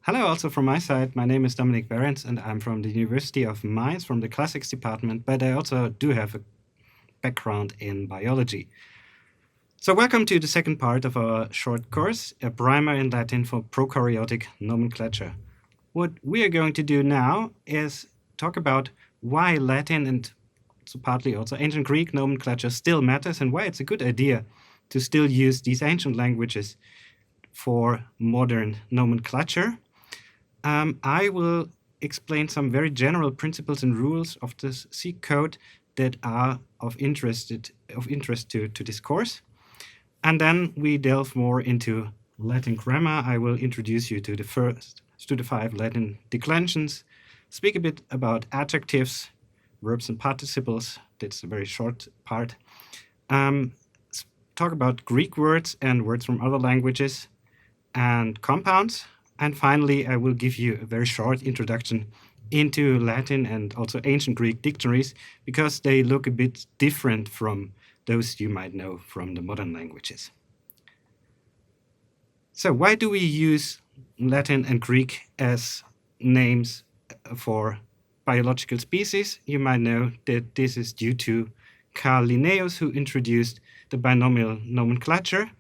Hello, also from my side. My name is Dominic Behrens, and I'm from the University of Mainz from the Classics department, but I also do have a background in biology. So welcome to the second part of our short course, a primer in Latin for prokaryotic nomenclature. What we are going to do now is talk about why Latin and so partly also ancient Greek nomenclature still matters and why it's a good idea to still use these ancient languages for modern nomenclature. I will explain some very general principles and rules of this SeqCode that are of interest to this course. And then we delve more into Latin grammar. I will introduce you to the 5 Latin declensions, speak a bit about adjectives, verbs and participles. That's a very short part. Talk about Greek words and words from other languages and compounds. And finally, I will give you a very short introduction into Latin and also ancient Greek dictionaries, because they look a bit different from those you might know from the modern languages. So why do we use Latin and Greek as names for biological species? You might know that this is due to Carl Linnaeus, who introduced the binomial nomenclature.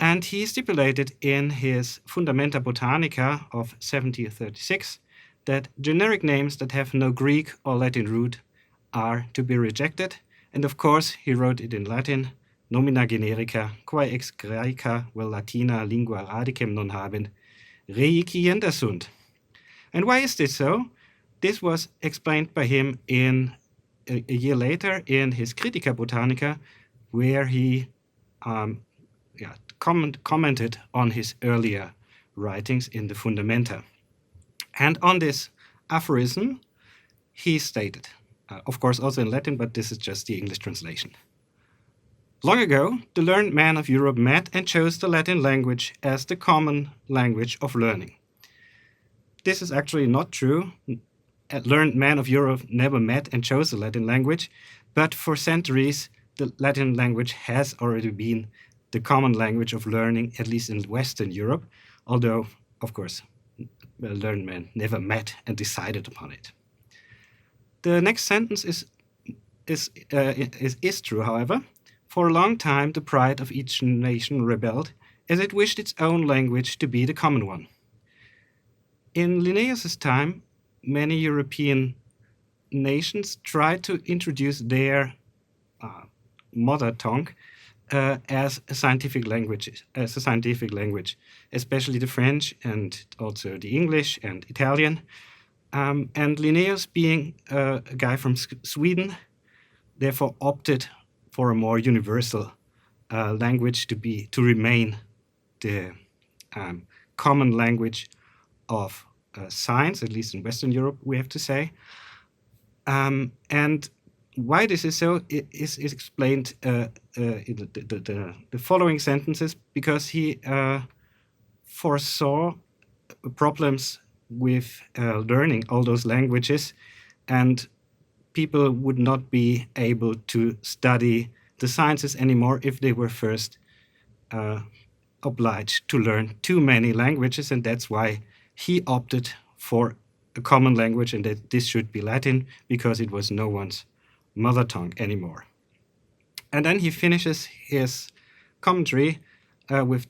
And he stipulated in his Fundamenta Botanica of 1736 that generic names that have no Greek or Latin root are to be rejected. And of course, he wrote it in Latin, nomina generica, quae ex Graeca vel Latina lingua radicem non habent, reikienda sunt. And why is this so? This was explained by him in a year later in his Critica Botanica, where he commented on his earlier writings in the Fundamenta. And on this aphorism, he stated, of course also in Latin, but this is just the English translation. Long ago, the learned men of Europe met and chose the Latin language as the common language of learning. This is actually not true. Learned men of Europe never met and chose the Latin language, but for centuries, the Latin language has already been the common language of learning, at least in Western Europe, although, of course, learned men never met and decided upon it. The next sentence is true, however. For a long time, the pride of each nation rebelled, as it wished its own language to be the common one. In Linnaeus's time, many European nations tried to introduce their mother tongue as a scientific language, especially the French and also the English and Italian. And Linnaeus, being a guy from Sweden, therefore opted for a more universal language to remain the common language of science, at least in Western Europe, we have to say. And why this is so is explained in the following sentences, because he foresaw problems with learning all those languages, and people would not be able to study the sciences anymore if they were first obliged to learn too many languages, and that's why he opted for a common language and that this should be Latin, because it was no one's mother tongue anymore. And then he finishes his commentary with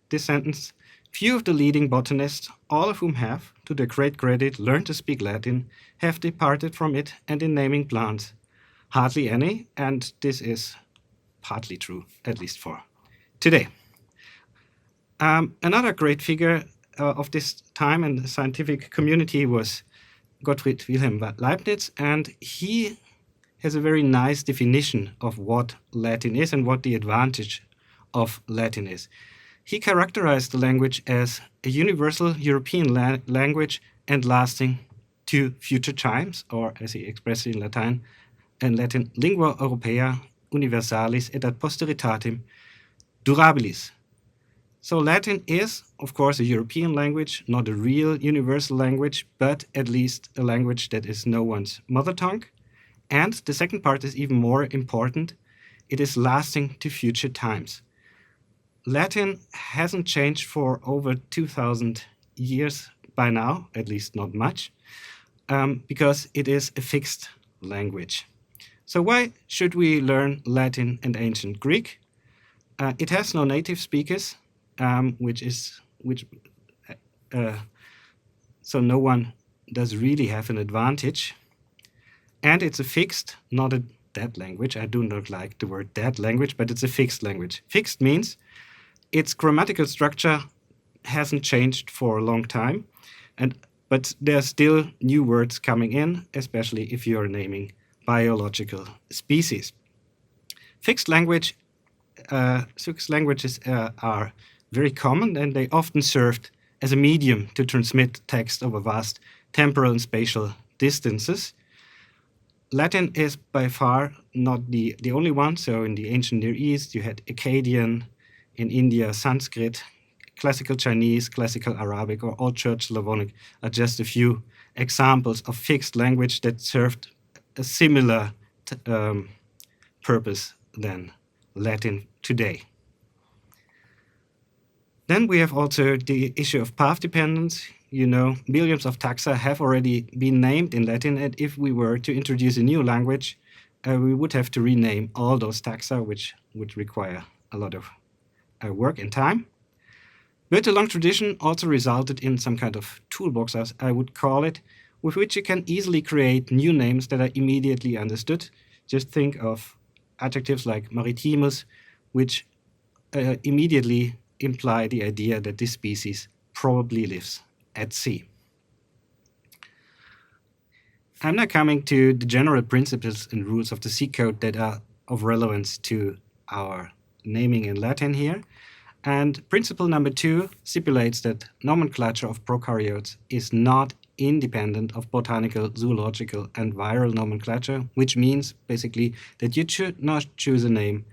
this sentence: few of the leading botanists, all of whom have, to their great credit, learned to speak Latin, have departed from it, and in naming plants, hardly any, and this is partly true, at least for today. Another great figure of this time in the scientific community was Gottfried Wilhelm Leibniz, and he has a very nice definition of what Latin is and what the advantage of Latin is. He characterized the language as a universal European language and lasting to future times, or as he expressed it in Latin, lingua europea universalis et ad posteritatem durabilis. So Latin is, of course, a European language, not a real universal language, but at least a language that is no one's mother tongue. And the second part is even more important. It is lasting to future times. Latin hasn't changed for over 2,000 years by now, at least not much, because it is a fixed language. So why should we learn Latin and ancient Greek? It has no native speakers, so no one does really have an advantage. And it's a fixed, not a dead language. I do not like the word dead language, but it's a fixed language. Fixed means its grammatical structure hasn't changed for a long time, but there's still new words coming in, especially if you're naming biological species. Fixed languages are very common, and they often served as a medium to transmit text over vast temporal and spatial distances. Latin is by far not the only one. So in the ancient Near East, you had Akkadian, in India, Sanskrit, Classical Chinese, Classical Arabic, or Old Church Slavonic are just a few examples of fixed language that served a similar purpose than Latin today. Then we have also the issue of path dependence. You know, millions of taxa have already been named in Latin, and if we were to introduce a new language, we would have to rename all those taxa, which would require a lot of work and time. But a long tradition also resulted in some kind of toolbox, as I would call it, with which you can easily create new names that are immediately understood. Just think of adjectives like maritimus, which immediately imply the idea that this species probably lives at sea. I'm now coming to the general principles and rules of the SeqCode that are of relevance to our naming in Latin here. And principle number 2 stipulates that nomenclature of prokaryotes is not independent of botanical, zoological, and viral nomenclature, which means basically that you should not choose a name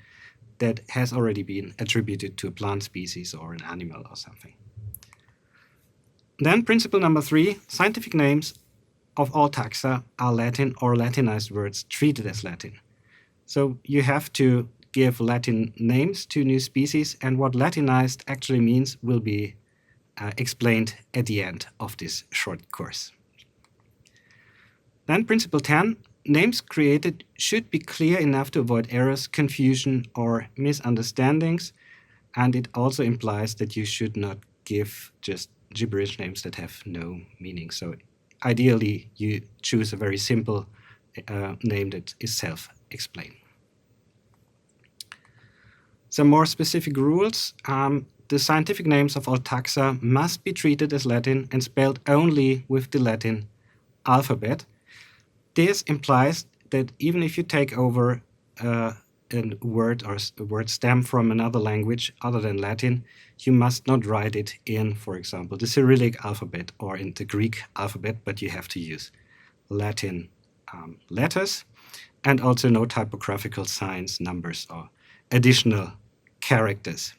that has already been attributed to a plant species or an animal or something. Then principle number 3, scientific names of all taxa are Latin or Latinized words treated as Latin. So you have to give Latin names to new species, and what Latinized actually means will be explained at the end of this short course. Then principle 10, names created should be clear enough to avoid errors, confusion, or misunderstandings, and it also implies that you should not give just gibberish names that have no meaning. So ideally, you choose a very simple name that is self-explained. Some more specific rules. The scientific names of all taxa must be treated as Latin and spelled only with the Latin alphabet. This implies that even if you take over a word or a word stem from another language other than Latin, you must not write it in, for example, the Cyrillic alphabet or in the Greek alphabet, but you have to use Latin letters, and also no typographical signs, numbers, or additional characters.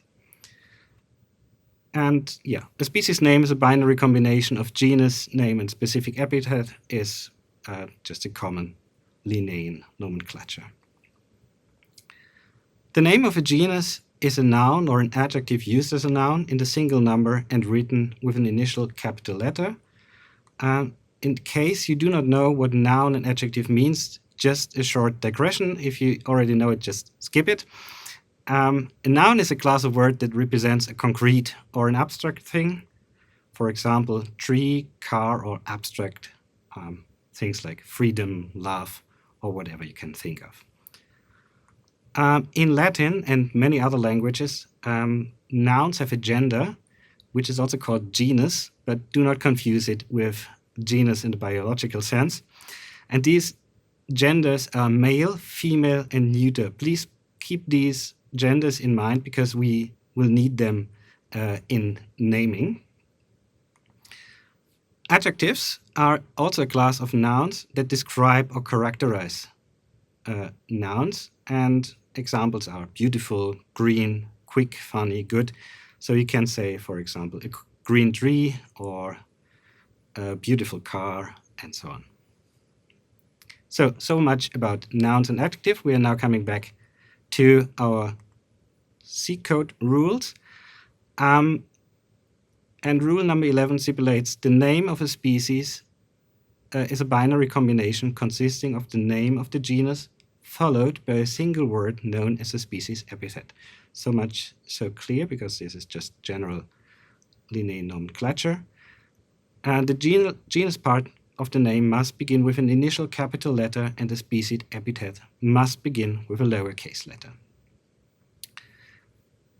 And yeah, a species name is a binary combination of genus, name, and specific epithet, is just a common Linnaean nomenclature. The name of a genus is a noun or an adjective used as a noun in the single number and written with an initial capital letter. In case you do not know what noun and adjective means, just a short digression. If you already know it, just skip it. A noun is a class of word that represents a concrete or an abstract thing. For example, tree, car, or abstract things like freedom, love, or whatever you can think of. In Latin and many other languages, nouns have a gender, which is also called genus, but do not confuse it with genus in the biological sense. And these genders are male, female, and neuter. Please keep these genders in mind because we will need them in naming. Adjectives are also a class of nouns that describe or characterize nouns, and examples are beautiful, green, quick, funny, good. So you can say, for example, a green tree or a beautiful car, and so on. So much about nouns and adjectives. We are now coming back to our SeqCode rules. And rule number 11 stipulates the name of a species is a binary combination consisting of the name of the genus followed by a single word known as a species epithet. So much so clear because this is just general Linnaean nomenclature. And the genus part of the name must begin with an initial capital letter, and the species epithet must begin with a lowercase letter.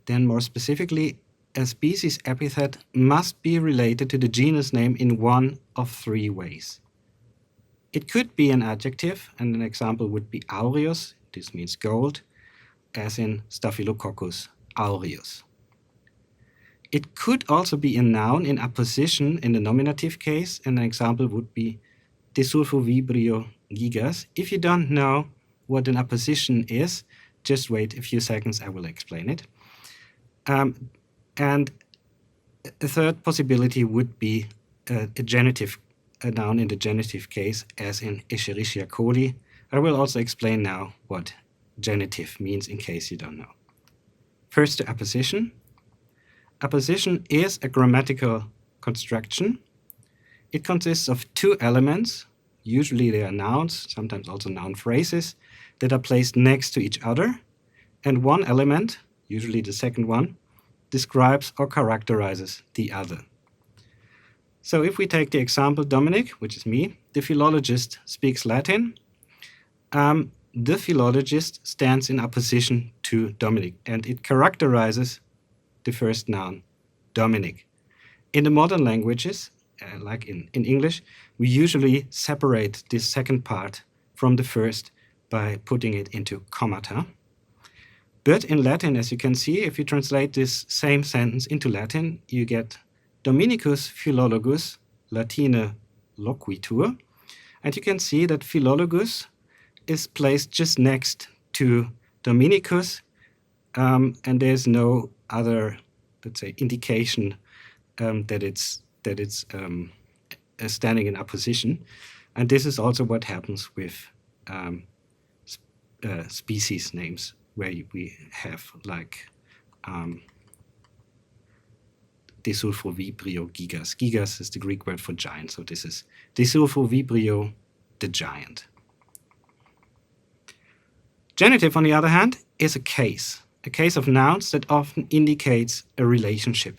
Then more specifically, a species epithet must be related to the genus name in one of three ways. It could be an adjective, and an example would be aureus, this means gold, as in Staphylococcus aureus. It could also be a noun in apposition in the nominative case, and an example would be desulfovibrio gigas. If you don't know what an apposition is, just wait a few seconds, I will explain it. And a third possibility would be a noun in the genitive case, as in Escherichia coli. I will also explain now what genitive means in case you don't know. First, the apposition. Apposition is a grammatical construction. It consists of two elements. Usually they are nouns, sometimes also noun phrases, that are placed next to each other. And one element, usually the second one, describes or characterizes the other. So if we take the example Dominic, which is me, the philologist speaks Latin. The philologist stands in opposition to Dominic, and it characterizes the first noun, Dominic. In the modern languages, like in English, we usually separate this second part from the first by putting it into commata. But in Latin, as you can see, if you translate this same sentence into Latin, you get Dominicus Philologus Latine loquitur. And you can see that Philologus is placed just next to Dominicus, and there's no other, let's say, indication that it's standing in opposition. And this is also what happens with species names, where we have like desulfovibrio gigas. Gigas is the Greek word for giant, so this is desulfovibrio, the giant. Genitive, on the other hand, is a case of nouns that often indicates a relationship.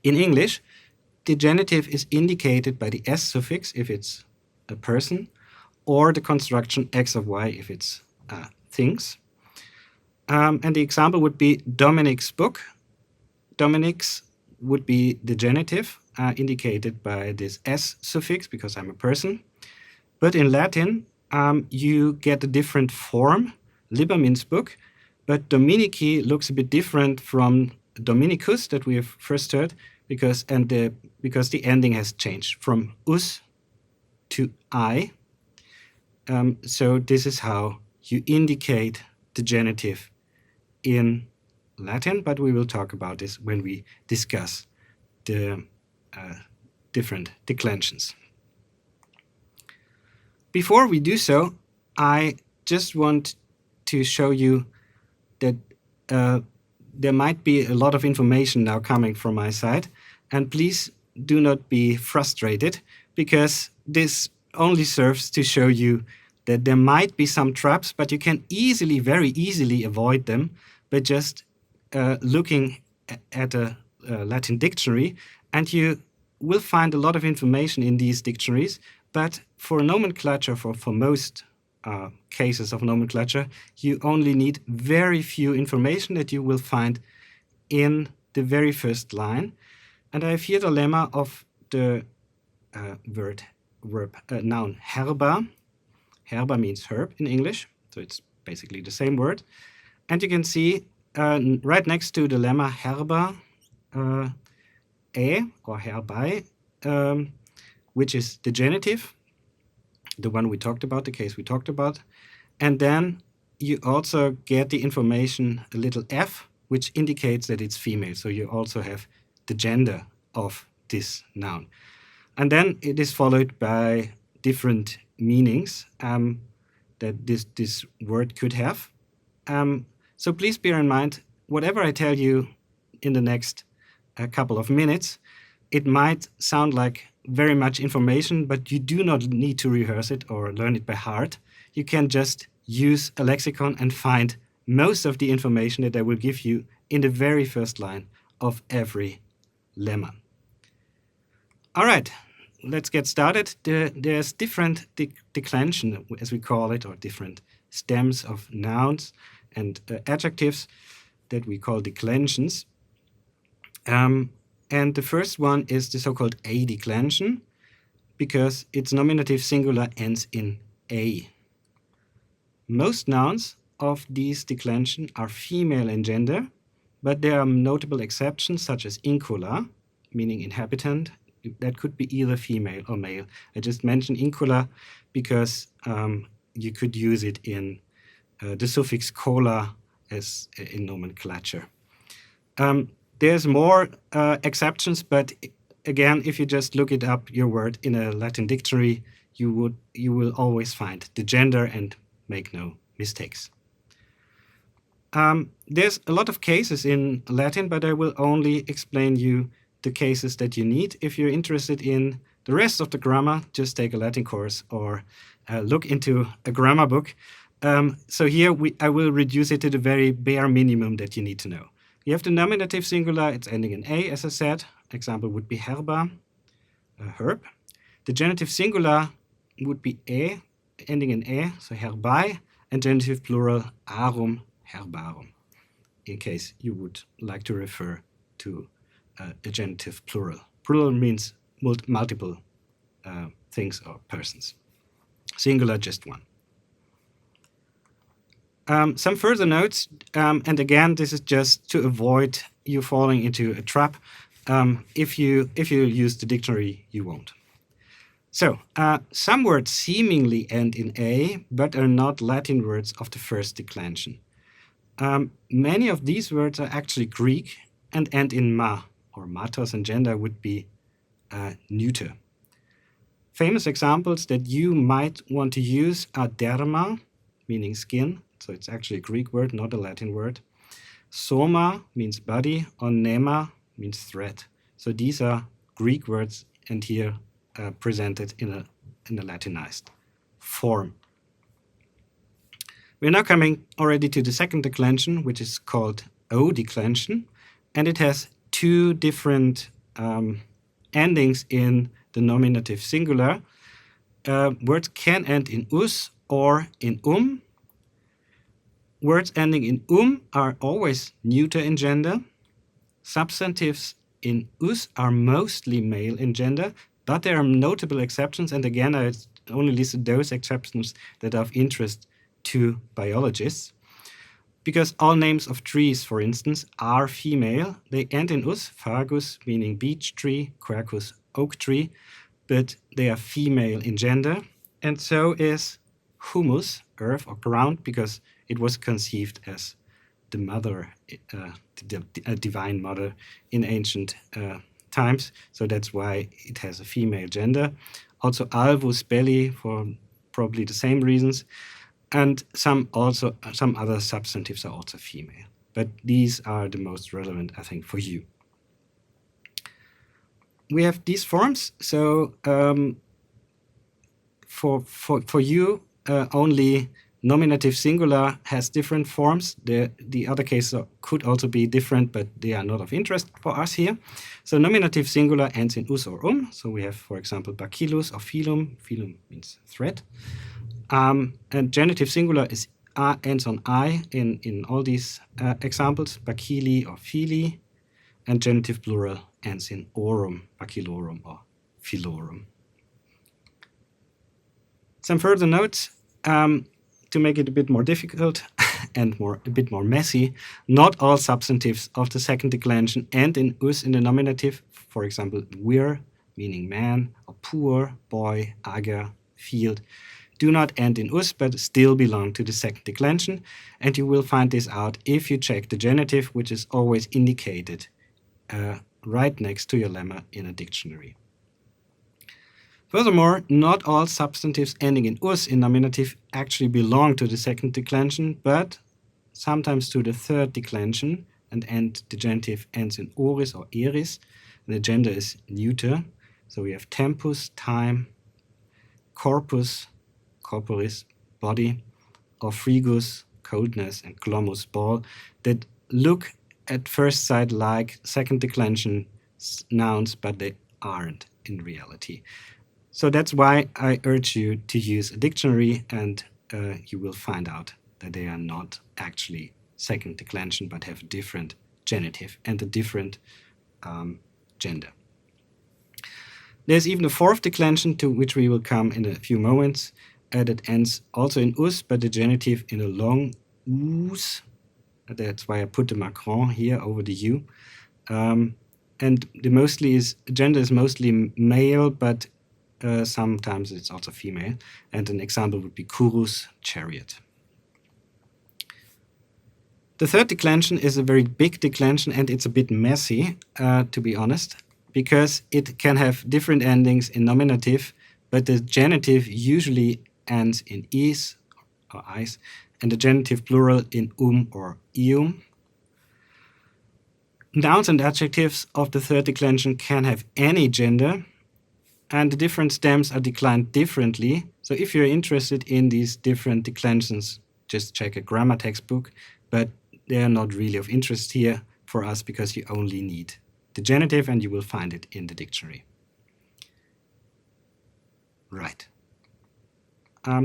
In English, the genitive is indicated by the S suffix if it's a person, or the construction X of Y if it's things. And the example would be Dominic's book. Dominic's would be the genitive, indicated by this S suffix because I'm a person. But in Latin, you get a different form. Liber means book, but Dominici looks a bit different from Dominicus that we have first heard because the ending has changed from us to I. So this is how you indicate the genitive in Latin, but we will talk about this when we discuss the different declensions. Before we do so, I just want to show you that there might be a lot of information now coming from my side, and please do not be frustrated, because this only serves to show you that there might be some traps, but you can very easily avoid them by just looking at a Latin dictionary, and you will find a lot of information in these dictionaries. But for nomenclature, for most cases of nomenclature, you only need very few information that you will find in the very first line. And I have here the lemma of the noun herba. Herba means herb in English, so it's basically the same word. And you can see right next to the lemma herba, or herbai, which is the genitive, the one we talked about, the case we talked about. And then you also get the information, a little f, which indicates that it's female. So you also have the gender of this noun. And then it is followed by different meanings that this word could have. So please bear in mind, whatever I tell you in the next a couple of minutes, it might sound like very much information, but you do not need to rehearse it or learn it by heart. You can just use a lexicon and find most of the information that I will give you in the very first line of every lemma. All right, let's get started. There's different declension, as we call it, or different stems of nouns and adjectives that we call declensions. And the first one is the so-called a declension, because its nominative singular ends in a. Most nouns of these declension are female in gender, but there are notable exceptions such as incula, meaning inhabitant. That could be either female or male. I just mentioned incula because you could use it in the suffix cola as in nomenclature. There's more exceptions, but again, if you just look it up, your word in a Latin dictionary, you will always find the gender and make no mistakes. There's a lot of cases in Latin, but I will only explain you the cases that you need. If you're interested in the rest of the grammar, just take a Latin course or look into a grammar book. So here I will reduce it to the very bare minimum that you need to know. You have the nominative singular, it's ending in a, as I said. Example would be herba, a herb. The genitive singular would be e, ending in e, so herbae, and genitive plural arum, herbarum, in case you would like to refer to a genitive plural. Plural means multiple things or persons. Singular, just one. Some further notes, and again, this is just to avoid you falling into a trap. If you use the dictionary, you won't. So, some words seemingly end in a, but are not Latin words of the first declension. Many of these words are actually Greek and end in ma, or matos and gender would be neuter. Famous examples that you might want to use are derma, meaning skin, so it's actually a Greek word, not a Latin word. Soma means body, or nema means thread. So these are Greek words, and here presented in a Latinized form. We're now coming already to the second declension, which is called O declension, and it has two different endings in the nominative singular. Words can end in us or in Words ending in are always neuter in gender. Substantives in us are mostly male in gender, but there are notable exceptions, and again, I only listed those exceptions that are of interest to biologists. Because all names of trees, for instance, are female, they end in us, fagus meaning beech tree, quercus oak tree, but they are female in gender, and so is humus, earth or ground, because it was conceived as the mother, a divine mother in ancient times, so that's why it has a female gender. Also alvus belli for probably the same reasons, and some other substantives are also female. But these are the most relevant, I think, for you. We have these forms, so for you, only nominative singular has different forms. The other cases could also be different, but they are not of interest for us here. So nominative singular ends in us or So we have, for example, bacillus or phylum. Phylum means thread. And genitive singular ends on I in all these examples, bacilli or phili. And genitive plural ends in orum, bacillorum or philorum. Some further notes. To make it a bit more difficult and a bit more messy, not all substantives of the second declension end in us in the nominative. For example, vir, meaning man, or poor, boy, ager, field, do not end in us but still belong to the second declension. And you will find this out if you check the genitive, which is always indicated right next to your lemma in a dictionary. Furthermore, not all substantives ending in us in nominative actually belong to the second declension, but sometimes to the third declension, and the genitive ends in oris or eris, and the gender is neuter. So we have tempus, time, corpus, corporis, body, or frigus, coldness, and glomus, ball, that look at first sight like second declension nouns, but they aren't in reality. So that's why I urge you to use a dictionary, and you will find out that they are not actually second declension, but have a different genitive and a different gender. There's even a fourth declension, to which we will come in a few moments, that ends also in us, but the genitive in a long us. That's why I put the Macron here over the u. And the gender is mostly male, but sometimes it's also female. And an example would be kurus, chariot. The third declension is a very big declension, and it's a bit messy, to be honest, because it can have different endings in nominative, but the genitive usually ends in is or is, and the genitive plural in or ium. Nouns and adjectives of the third declension can have any gender, and the different stems are declined differently. So if you're interested in these different declensions, just check a grammar textbook, but they are not really of interest here for us because you only need the genitive and you will find it in the dictionary. Right.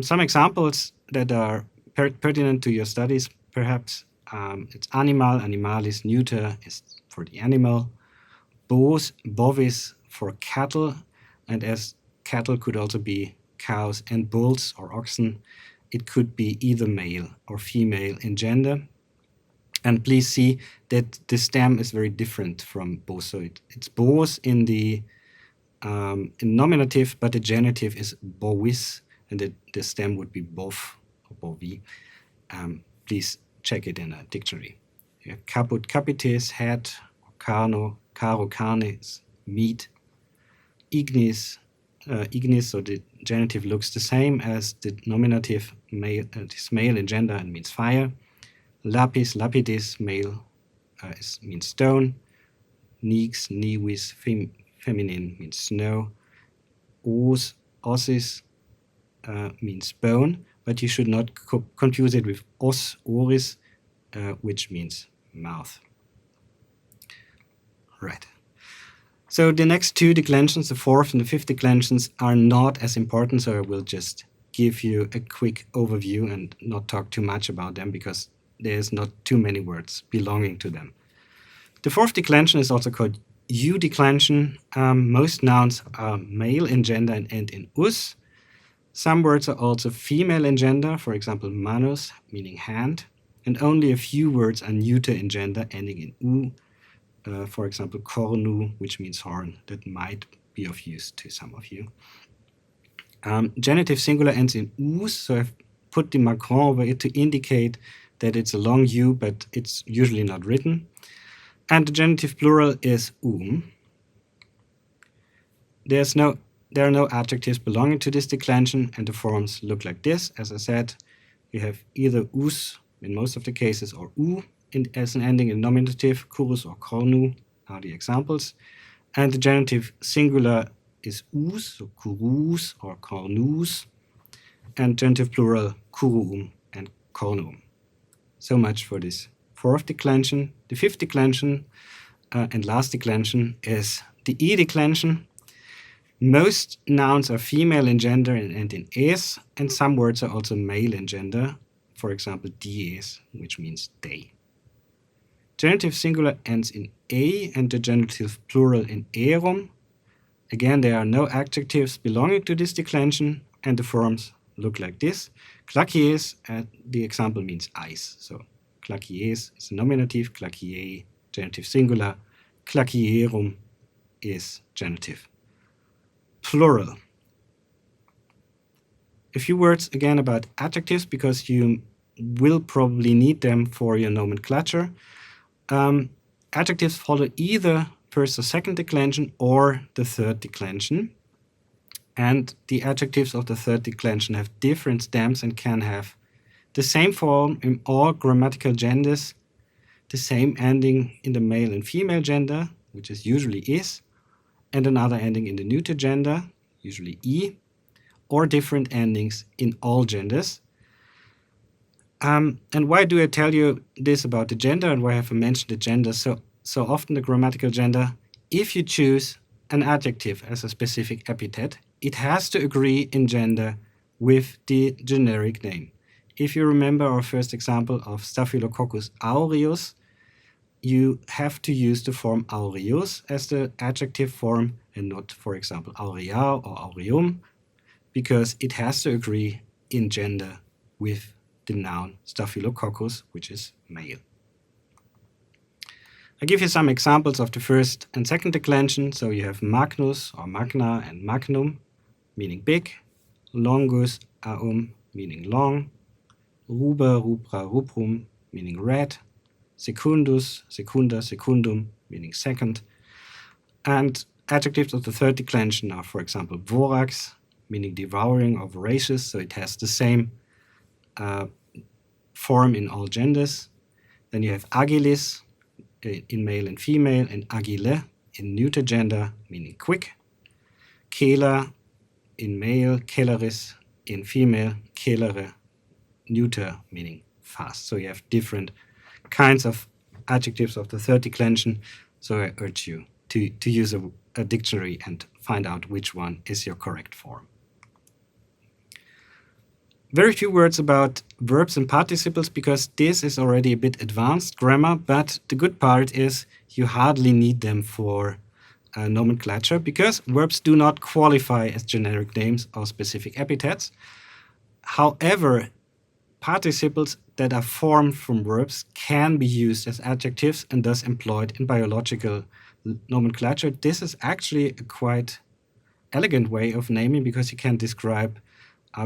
Some examples that are pertinent to your studies, perhaps. It's animal, animalis, neuter is for the animal. Bos, bovis for cattle, and as cattle could also be cows and bulls or oxen, it could be either male or female in gender. And please see that the stem is very different from bos. So it's bos in the in nominative, but the genitive is bovis, and the stem would be bov or bovi. Please check it in a dictionary. You have caput, capitis, head, carno, caro, carnis, meat. Ignis, so the genitive looks the same as the nominative, male, is male in gender and means fire. Lapis, lapidis, male, means stone. Nix, nivis, feminine, means snow. Os, ossis, means bone, but you should not confuse it with os, oris, which means mouth. Right. So the next two declensions, the fourth and the fifth declensions, are not as important, so I will just give you a quick overview and not talk too much about them because there's not too many words belonging to them. The fourth declension is also called eudeclension. Most nouns are male in gender and end in us. Some words are also female in gender, for example, manus, meaning hand, and only a few words are neuter in gender, ending in u. For example, cornu, which means horn, that might be of use to some of you. Genitive singular ends in us, so I've put the Macron over it to indicate that it's a long u, but it's usually not written. And the genitive plural is There are no adjectives belonging to this declension, and the forms look like this. As I said, you have either us in most of the cases or u as an ending in nominative, kurus or cornu are the examples. And the genitive singular is us, so kurus or cornus, and genitive plural kuruum and cornuum. So much for this fourth declension. The fifth declension and last declension is the E declension. Most nouns are female in gender and end in es, and some words are also male in gender, for example, dies, which means day. Genitive singular ends in a and the genitive plural in erum. Again, there are no adjectives belonging to this declension, and the forms look like this. Claquies, the example means ice. So claquies is a nominative, claquier, genitive singular, claquierum is genitive plural. A few words again about adjectives because you will probably need them for your nomenclature. Adjectives follow either first or second declension or the third declension. And the adjectives of the third declension have different stems and can have the same form in all grammatical genders, the same ending in the male and female gender, which is usually is, and another ending in the neuter gender, usually e, or different endings in all genders. And why do I tell you this about the gender, and why have I mentioned the gender so often, the grammatical gender? If you choose an adjective as a specific epithet, it has to agree in gender with the generic name. If you remember our first example of Staphylococcus aureus, you have to use the form aureus as the adjective form and not, for example, aurea or aureum, because it has to agree in gender with the noun Staphylococcus, which is male. I give you some examples of the first and second declension. So you have magnus or magna and magnum, meaning big, longus aum, meaning long, ruber, rubra, rubrum, meaning red, secundus, secunda, secundum, meaning second. And adjectives of the third declension are, for example, vorax, meaning devouring or voracious, so it has the same form in all genders. Then you have agilis in male and female, and agile in neuter gender, meaning quick. Celer in male, celeris in female, celere neuter, meaning fast. So you have different kinds of adjectives of the third declension. So I urge you to use a dictionary and find out which one is your correct form. Very few words about verbs and participles, because this is already a bit advanced grammar, but the good part is you hardly need them for nomenclature, because verbs do not qualify as generic names or specific epithets. However, participles that are formed from verbs can be used as adjectives and thus employed in biological nomenclature. This is actually a quite elegant way of naming, because you can describe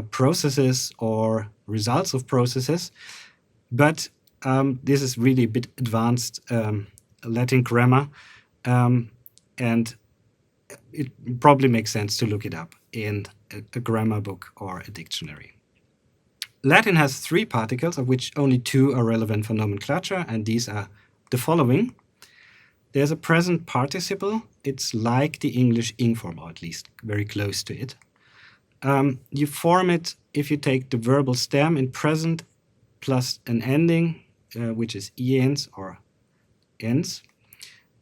processes or results of processes. But this is really a bit advanced Latin grammar, and it probably makes sense to look it up in a grammar book or a dictionary. Latin has 3 particles, of which only 2 are relevant for nomenclature, and these are the following. There's a present participle. It's like the English ing form, or at least very close to it. You form it if you take the verbal stem in present plus an ending, which is iens or ens.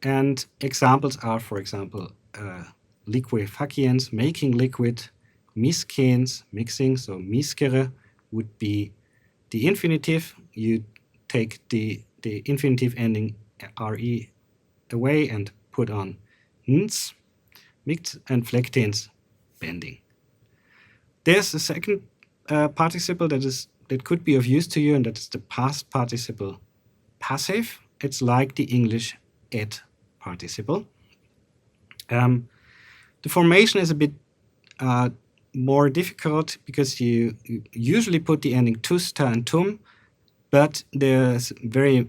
And examples are, for example, liquefaciens, making liquid, miscens, mixing, so miscere would be the infinitive. You take the infinitive ending re away and put on ns, mict, and flectens, bending. There's a second participle that could be of use to you, and that is the past participle passive. It's like the English et participle. The formation is a bit more difficult, because you usually put the ending tus, ta, and tum, but there are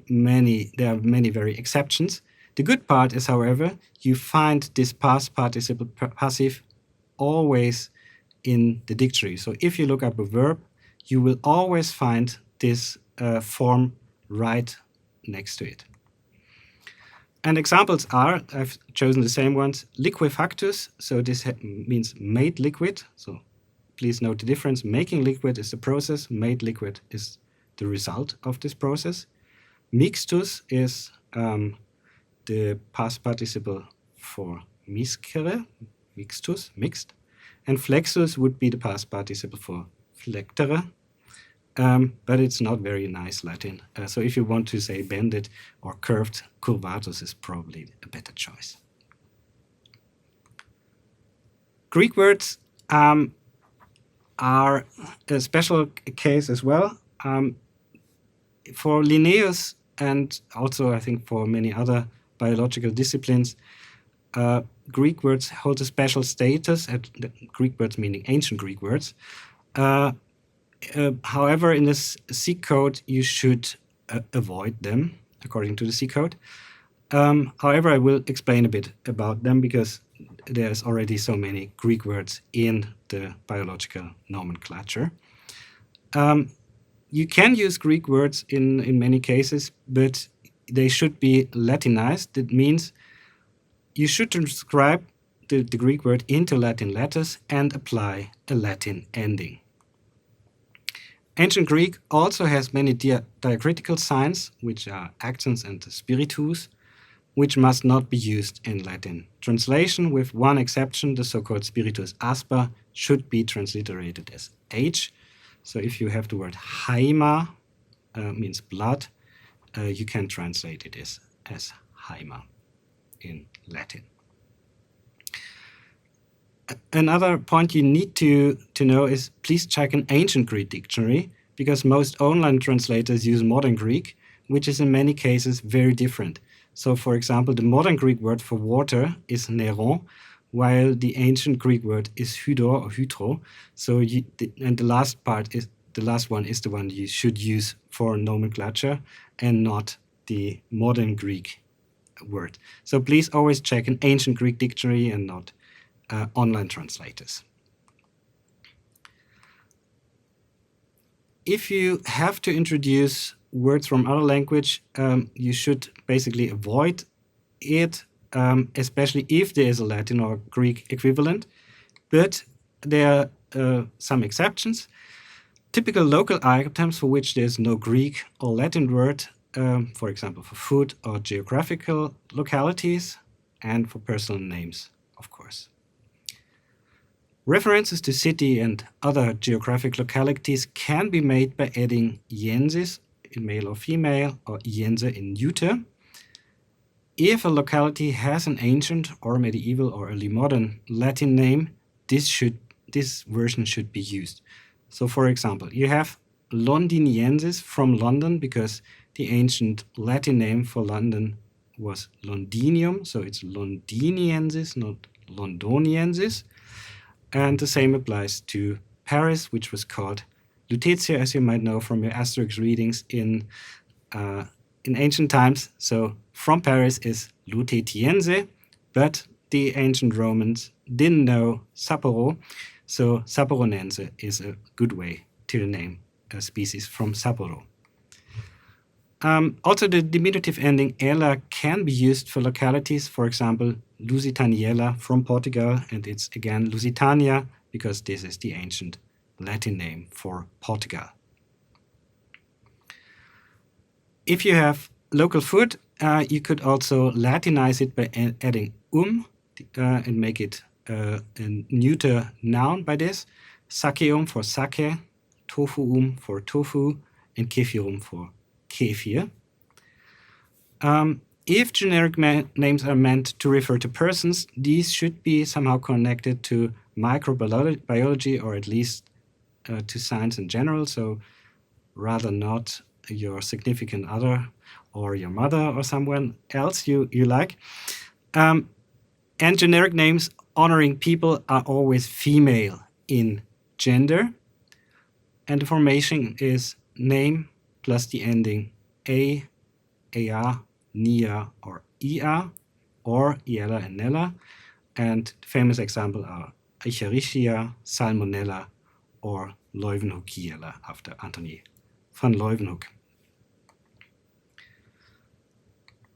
many very exceptions. The good part is, however, you find this past participle passive always in the dictionary. So if you look up a verb, you will always find this form right next to it. And examples are, I've chosen the same ones, liquefactus, so this means made liquid. So please note the difference. Making liquid is the process, made liquid is the result of this process. Mixtus is the past participle for miscere, mixtus, mixed. And flexus would be the past participle for flectere, but it's not very nice Latin. So if you want to say bended or curved, curvatus is probably a better choice. Greek words are a special case as well. For Linnaeus, and also I think for many other biological disciplines, Greek words hold a special status. Greek words meaning ancient Greek words. However, in this SeqCode, you should avoid them, according to the SeqCode. However, I will explain a bit about them, because there's already so many Greek words in the biological nomenclature. You can use Greek words in many cases, but they should be Latinized. That means you should transcribe the Greek word into Latin letters and apply a Latin ending. Ancient Greek also has many diacritical signs, which are accents and spiritus, which must not be used in Latin translation, with one exception. The so-called spiritus asper should be transliterated as H. So if you have the word haima, means blood, you can translate it as haima in Latin. Another point you need to know is please check an ancient Greek dictionary, because most online translators use modern Greek, which is in many cases very different. So, for example, the modern Greek word for water is neron, while the ancient Greek word is hydro or hydro. So, the last one is the one you should use for nomenclature and not the modern Greek word. So please always check an ancient Greek dictionary and not online translators. If you have to introduce words from other language, you should basically avoid it, especially if there is a Latin or Greek equivalent. But there are some exceptions. Typical local items for which there is no Greek or Latin word, for example, for food or geographical localities, and for personal names, of course. References to city and other geographic localities can be made by adding yensis in male or female, or yense in neuter. If a locality has an ancient or medieval or early modern Latin name, this version should be used. So, for example, you have Londiniensis from London, because the ancient Latin name for London was Londinium, so it's Londiniensis, not Londoniensis. And the same applies to Paris, which was called Lutetia, as you might know from your Asterix readings in ancient times. So from Paris is Lutetiense, but the ancient Romans didn't know Sapporo, so Sapporonense is a good way to name a species from Sapporo. Also, the diminutive ending ela can be used for localities, for example, Lusitaniella from Portugal, and it's again Lusitania, because this is the ancient Latin name for Portugal. If you have local food, you could also Latinize it by adding and make it a neuter noun by this. Sakeum for sake, tofuum for tofu, and kefirum for kefir. If generic names are meant to refer to persons, these should be somehow connected to microbiology, or at least to science in general, so rather not your significant other or your mother or someone else you like. And generic names honoring people are always female in gender, and the formation is name plus the ending a, ea, nia, or ia, or iella and nella. And famous examples are Escherichia, Salmonella, or Leuwenhoekiella, after Anthony van Leeuwenhoek.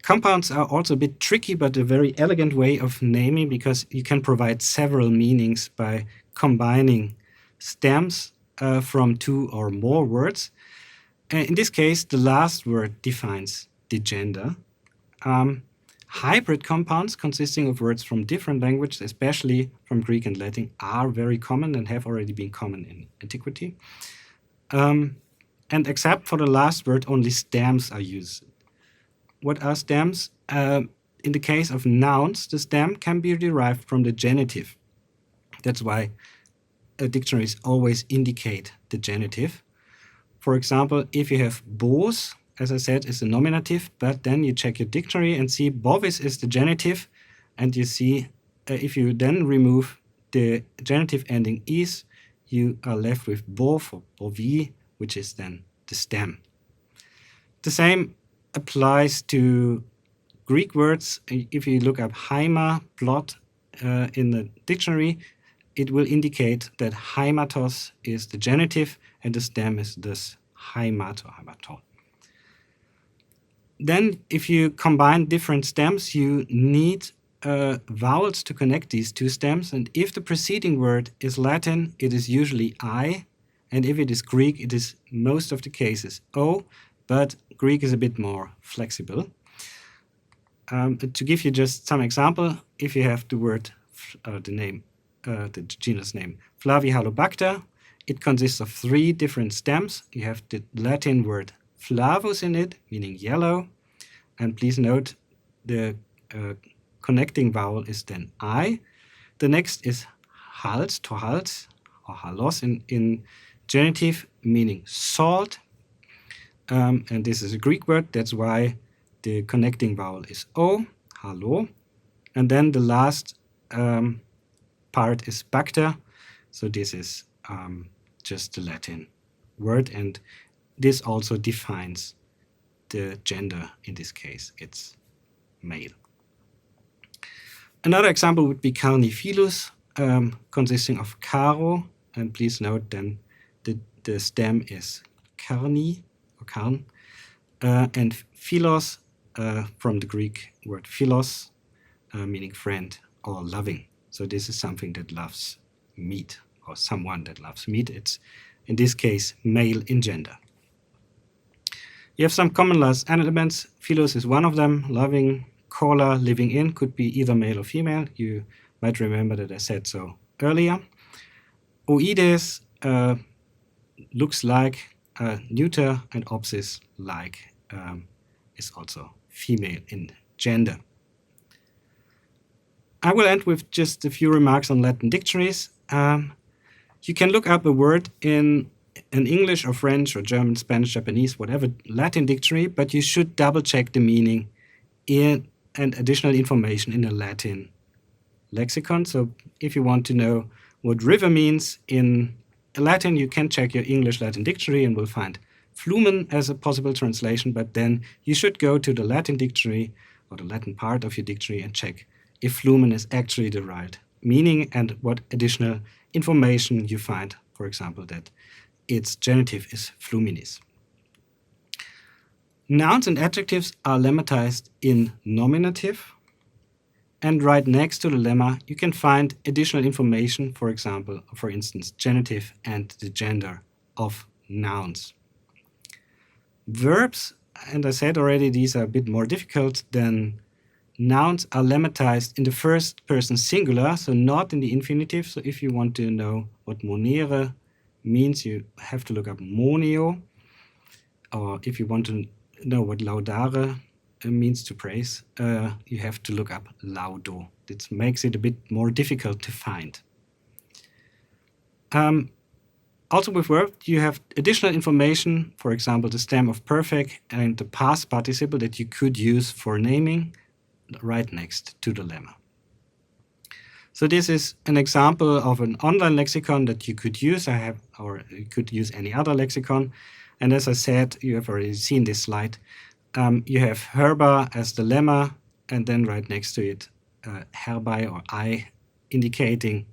Compounds are also a bit tricky, but a very elegant way of naming, because you can provide several meanings by combining stems from two or more words. In this case, the last word defines the gender. Hybrid compounds consisting of words from different languages, especially from Greek and Latin, are very common and have already been common in antiquity. And except for the last word, only stems are used. What are stems? In the case of nouns, the stem can be derived from the genitive. That's why dictionaries always indicate the genitive. For example, if you have bos, as I said, is the nominative, but then you check your dictionary and see bovis is the genitive, and you see if you then remove the genitive ending is, you are left with bo for bovi, which is then the stem. The same applies to Greek words. If you look up haima, blood, in the dictionary, it will indicate that haimatos is the genitive and the stem is thus haimato, haimato. Then if you combine different stems, you need vowels to connect these two stems. And if the preceding word is Latin, it is usually I. And if it is Greek, it is most of the cases O, but Greek is a bit more flexible. To give you just some example, if you have the word, the genus name Flavihalobacter, it consists of 3 different stems. You have the Latin word flavus in it, meaning yellow. And please note the connecting vowel is then I. The next is hals, to hals, or halos in genitive, meaning salt. And this is a Greek word, that's why the connecting vowel is O, halo. And then the last part is bacter. So this is just the Latin word, and this also defines the gender. In this case, it's male. Another example would be carnifilus, consisting of caro, and please note then the stem is carni, or carn, and philos, from the Greek word philos, meaning friend or loving. So this is something that loves meat, or someone that loves meat. It's, in this case, male in gender. You have some common last elements. Philos is one of them. Loving, caller, living in could be either male or female. You might remember that I said so earlier. Oides looks like, neuter, and opsis like is also female in gender. I will end with just a few remarks on Latin dictionaries. You can look up a word in an English or French or German, Spanish, Japanese, whatever Latin dictionary, but you should double check the meaning and additional information in a Latin lexicon. So if you want to know what river means in Latin, you can check your English Latin dictionary and will find flumen as a possible translation, but then you should go to the Latin dictionary or the Latin part of your dictionary and check if flumen is actually the right meaning and what additional information you find, for example, that its genitive is fluminis. Nouns and adjectives are lemmatized in nominative, and right next to the lemma you can find additional information, for example, for instance, genitive and the gender of nouns. Verbs, and I said already, these are a bit more difficult than nouns, are lemmatized in the first person singular, so not in the infinitive. So if you want to know what monere means, you have to look up moneo. Or if you want to know what laudare means, to praise, you have to look up laudo. This makes it a bit more difficult to find. Also with verb, you have additional information, for example, the stem of perfect and the past participle that you could use for naming right next to the lemma. So this is an example of an online lexicon that you could use. Or you could use any other lexicon. And as I said, you have already seen this slide. You have herba as the lemma, and then right next to it, herbai or I, indicating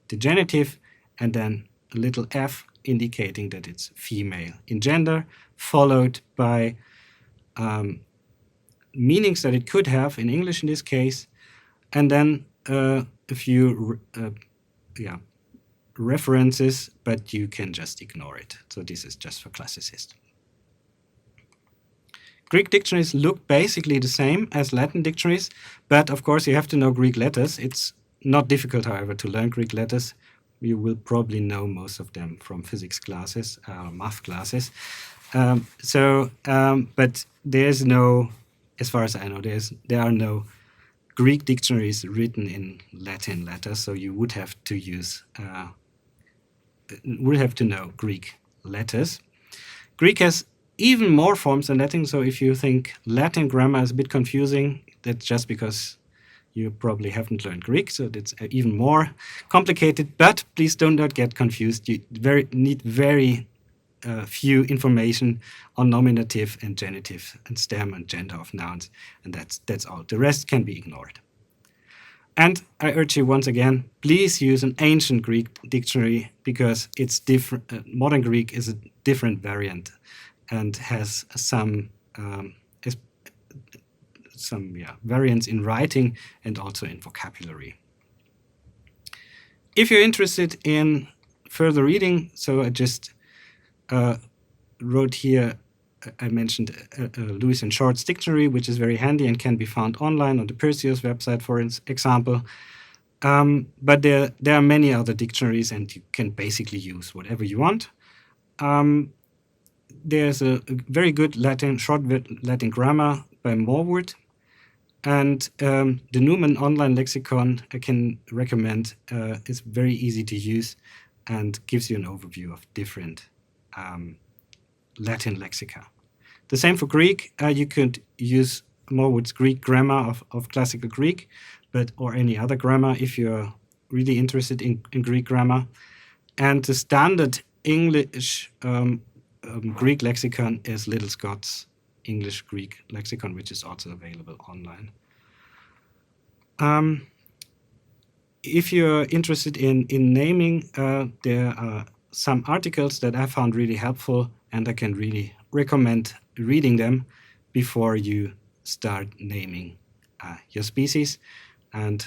the genitive, and then a little f indicating that it's female in gender, followed by meanings that it could have in English in this case, and then a few references, but you can just ignore it. So this is just for classicists. Greek dictionaries look basically the same as Latin dictionaries, but of course you have to know Greek letters. It's not difficult, however, to learn Greek letters. You will probably know most of them from physics classes, math classes. But there's no, as far as I know, there are no Greek dictionaries written in Latin letters, so you would have to know Greek letters. Greek has even more forms than Latin, so if you think Latin grammar is a bit confusing, that's just because you probably haven't learned Greek, so it's even more complicated. But please do not get confused. You need very few information on nominative and genitive and stem and gender of nouns, and that's all. The rest can be ignored. And I urge you once again, please use an ancient Greek dictionary, because it's different. Modern Greek is a different variant and has some some variants in writing and also in vocabulary. If you're interested in further reading, so I just wrote here, I mentioned Lewis and Short's dictionary, which is very handy and can be found online on the Perseus website, for example. But there are many other dictionaries, and you can basically use whatever you want. There's a very good short Latin grammar by Morwood, and the Newman Online Lexicon I can recommend. It's very easy to use and gives you an overview of different Latin lexica. The same for Greek. You could use Morwood's Greek grammar of classical Greek, or any other grammar if you're really interested in Greek grammar. And the standard English Greek lexicon is Little Scott's English Greek lexicon, which is also available online. If you're interested in naming, there are some articles that I found really helpful, and I can really recommend reading them before you start naming your species. And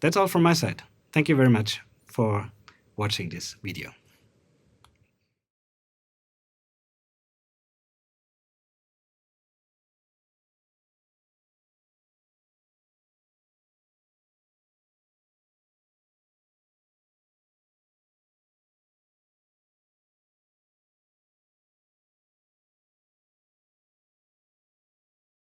that's all from my side. Thank you very much for watching this video.